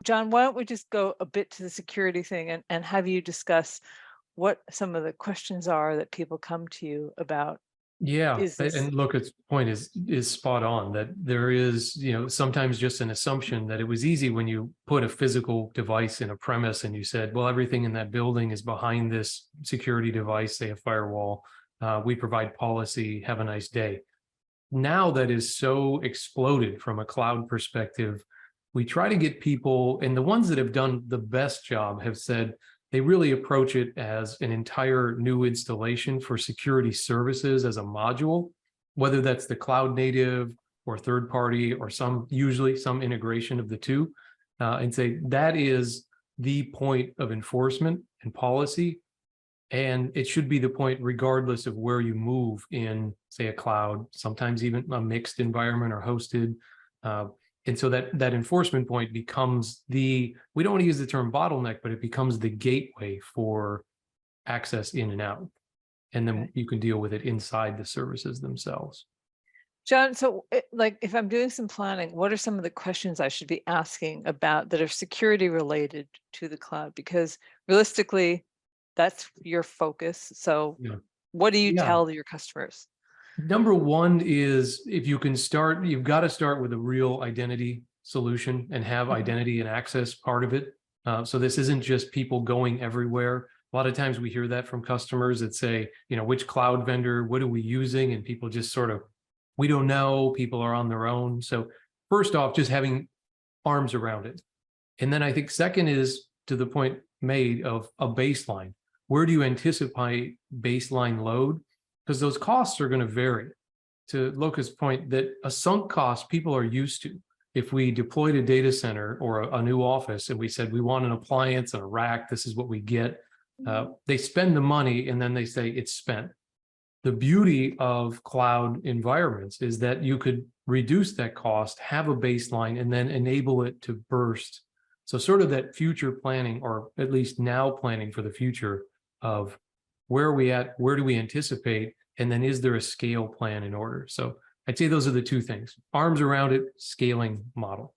John, why don't we just go a bit to the security thing and have you discuss what some of the questions are that people come to you about? Yeah, Is this and look, its point is spot on that there is, sometimes just an assumption that it was easy when you put a physical device in a premise and you said, well, everything in that building is behind this security device, say a firewall. We provide policy, have a nice day. Now that is so exploded from a cloud perspective, we try to get people, and the ones that have done the best job have said they really approach it as an entire new installation for security services as a module, whether that's the cloud native or third party or usually some integration of the two, and say that is the point of enforcement and policy. And it should be the point regardless of where you move in, say, a cloud, sometimes even a mixed environment or hosted. Uh, and so that enforcement point becomes we don't want to use the term bottleneck, but it becomes the gateway for access in and out. And then okay. you can deal with it inside the services themselves. John, so like if I'm doing some planning, what are some of the questions I should be asking about that are security related to the cloud? Because realistically, that's your focus. So Yeah. what do you Yeah. tell your customers? Number one is if you can start, you've got to start with a real identity solution and have Mhm. identity and access part of it. So this isn't just people going everywhere. A lot of times we hear that from customers that say, which cloud vendor, what are we using? And people just sort of, we don't know, people are on their own. So first off, just having arms around it. And then I think second is to the point made of a baseline. Where do you anticipate baseline load? Because those costs are going to vary. To Loca's point, that a sunk cost people are used to. If we deployed a data center or a new office and we said we want an appliance and a rack, this is what we get. They spend the money and then they say it's spent. The beauty of cloud environments is that you could reduce that cost, have a baseline, and then enable it to burst. So sort of that future planning, or at least now planning for the future of where are we at, where do we anticipate, and then is there a scale plan in order? So I'd say those are the two things: arms around it, scaling model.